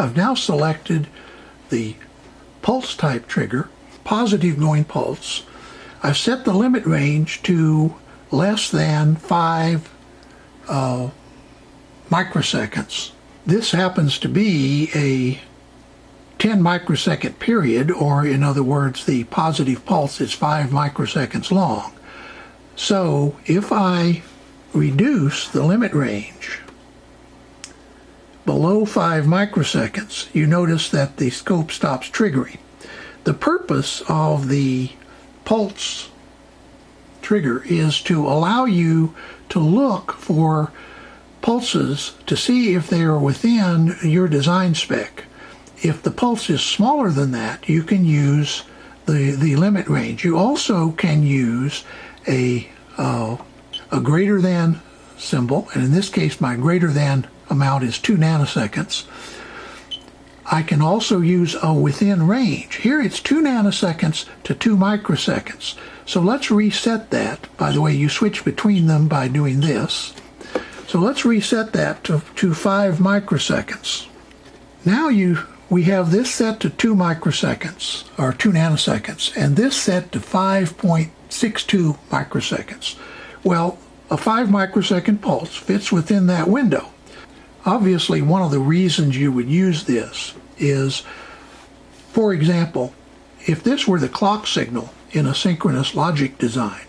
I've now selected the pulse type trigger, positive going pulse. I've set the limit range to less than 5 microseconds. This happens to be a 10 microsecond period, or in other words, the positive pulse is 5 microseconds long. So if I reduce the limit range below 5 microseconds, you notice that the scope stops triggering. The purpose of the pulse trigger is to allow you to look for pulses to see if they are within your design spec. If the pulse is smaller than that, you can use the limit range. You also can use a greater than symbol, and in this case my greater than amount is 2 nanoseconds. I can also use a within range. Here it's 2 nanoseconds to 2 microseconds. So let's reset that. By the way, you switch between them by doing this. So let's reset that to 5 microseconds. Now we have this set to 2 microseconds, or 2 nanoseconds, and this set to 5.62 microseconds. Well, a 5 microsecond pulse fits within that window. Obviously, one of the reasons you would use this is, for example, if this were the clock signal in a synchronous logic design,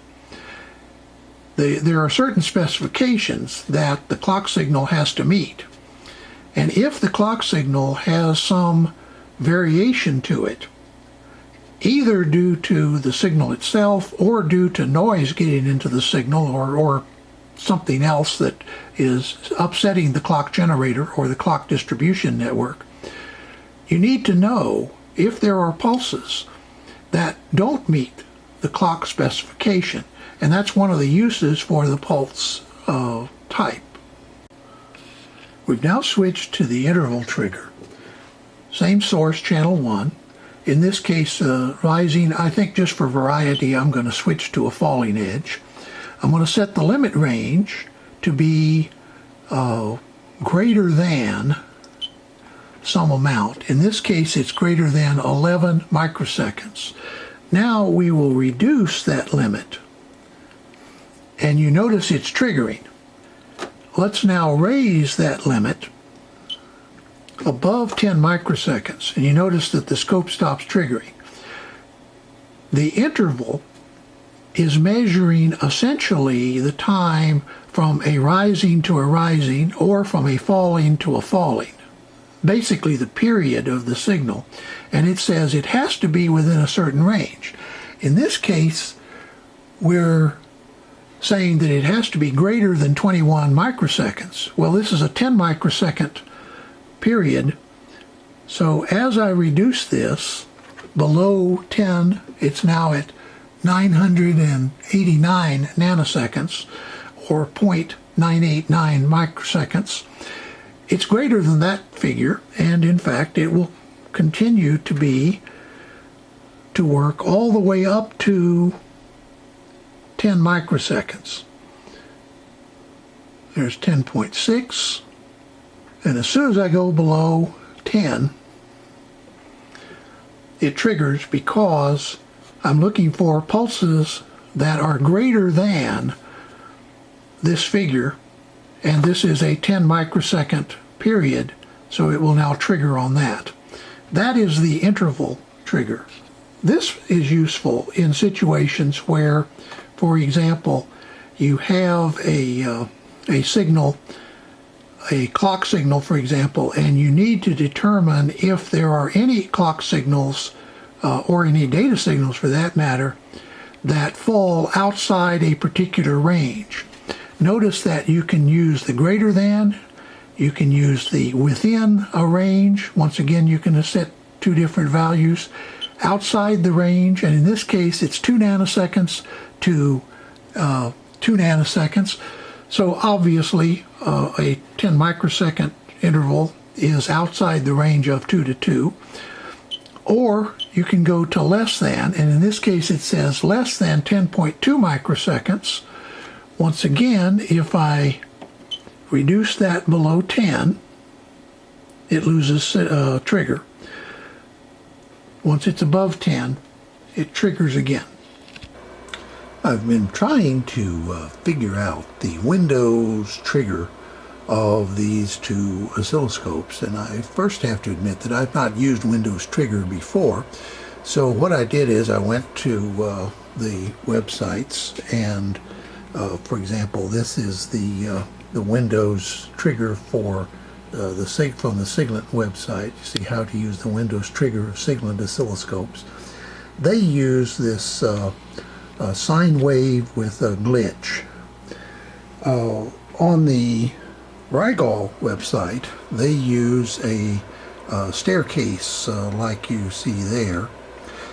there are certain specifications that the clock signal has to meet. And if the clock signal has some variation to it, either due to the signal itself or due to noise getting into the signal, or something else that is upsetting the clock generator or the clock distribution network, you need to know if there are pulses that don't meet the clock specification. And that's one of the uses for the pulse type. We've now switched to the interval trigger. Same source, channel 1. In this case, rising, I think just for variety, I'm going to switch to a falling edge. I'm going to set the limit range to be greater than some amount. In this case, it's greater than 11 microseconds. Now we will reduce that limit, and you notice it's triggering. Let's now raise that limit above 10 microseconds, and you notice that the scope stops triggering. The interval is measuring essentially the time from a rising to a rising, or from a falling to a falling. Basically the period of the signal, and it says it has to be within a certain range. In this case, we're saying that it has to be greater than 21 microseconds. Well, this is a 10 microsecond period, so as I reduce this below 10, it's now at 989 nanoseconds, or 0.989 microseconds. It's greater than that figure, and in fact it will continue to work all the way up to 10 microseconds. There's 10.6, and as soon as I go below 10, it triggers, because I'm looking for pulses that are greater than this figure, and this is a 10 microsecond period, so it will now trigger on that. That is the interval trigger. This is useful in situations where, for example, you have a signal, a clock signal, for example, and you need to determine if there are any clock signals, or any data signals for that matter, that fall outside a particular range. Notice that you can use the greater than, you can use the within a range. Once again, you can set 2 different values. Outside the range, and in this case it's 2 nanoseconds to 2 nanoseconds. So obviously a 10 microsecond interval is outside the range of 2 to 2. Or you can go to less than, and in this case it says less than 10.2 microseconds. Once again, if I reduce that below 10, it loses trigger. Once it's above 10, it triggers again. I've been trying to figure out the Windows trigger of these two oscilloscopes, and I first have to admit that I've not used Windows trigger before. So what I did is I went to the websites, and for example, this is the Windows trigger for from the Siglent website. You see how to use the Windows trigger of Siglent oscilloscopes. They use this sine wave with a glitch. On the Rigol website, they use a staircase like you see there.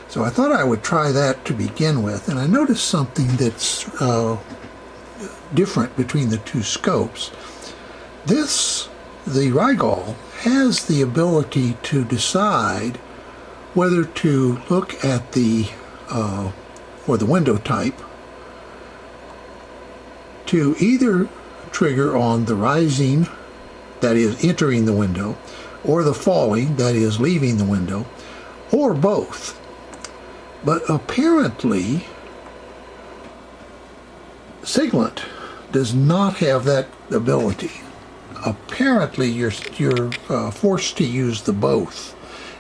So I thought I would try that to begin with, and I noticed something that's different between the two scopes. The Rigol has the ability to decide whether to look at for the window type, to either trigger on the rising, that is entering the window, or the falling, that is leaving the window, or both. But apparently Siglent does not have that ability. Apparently you're forced to use the both,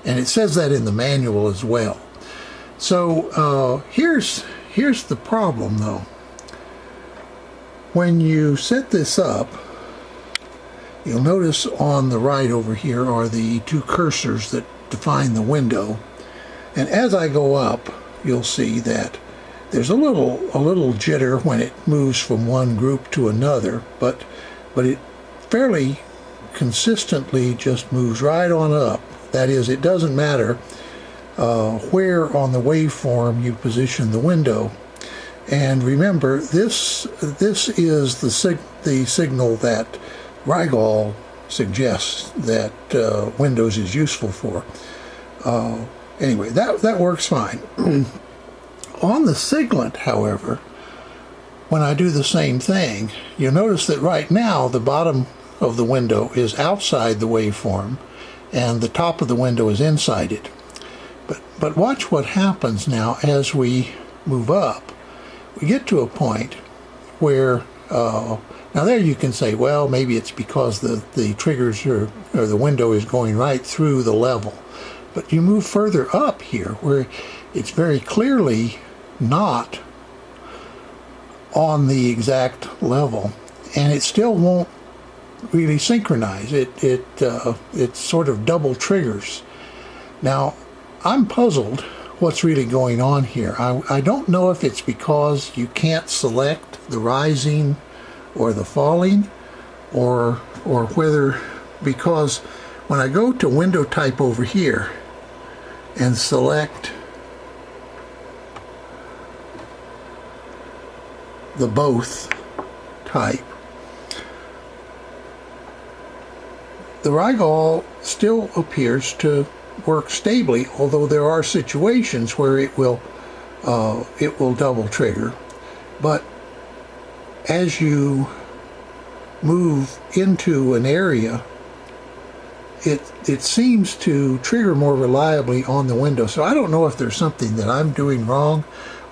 and it says that in the manual as well. So here's the problem though. When you set this up, you'll notice on the right over here are the two cursors that define the window, and as I go up you'll see that there's a little jitter when it moves from one group to another, but it fairly consistently just moves right on up. That is, it doesn't matter where on the waveform you position the window. And remember, this is the signal that Rigol suggests that Windows is useful for. Anyway, that works fine. On the Siglent, however, when I do the same thing, you'll notice that right now the bottom of the window is outside the waveform and the top of the window is inside it. But watch what happens now as we move up. We get to a point where, now there you can say, well, maybe it's because the triggers or the window is going right through the level. But you move further up here where it's very clearly not on the exact level, and it still won't really synchronize. It sort of double triggers. Now, I'm puzzled what's really going on here. I don't know if it's because you can't select the rising or the falling, or whether because when I go to window type over here and select the both type, the Rigol still appears to work stably, although there are situations where it will double trigger. But as you move into an area, it seems to trigger more reliably on the window. So I don't know if there's something that I'm doing wrong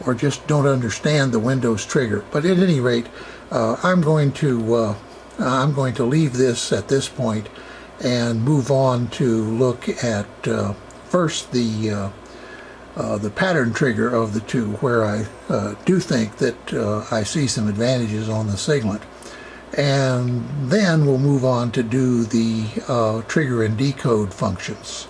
or just don't understand the Windows trigger. But at any rate, I'm going to leave this at this point and move on to look at first the pattern trigger of the two, where I do think that I see some advantages on the Siglent, and then we'll move on to do the trigger and decode functions.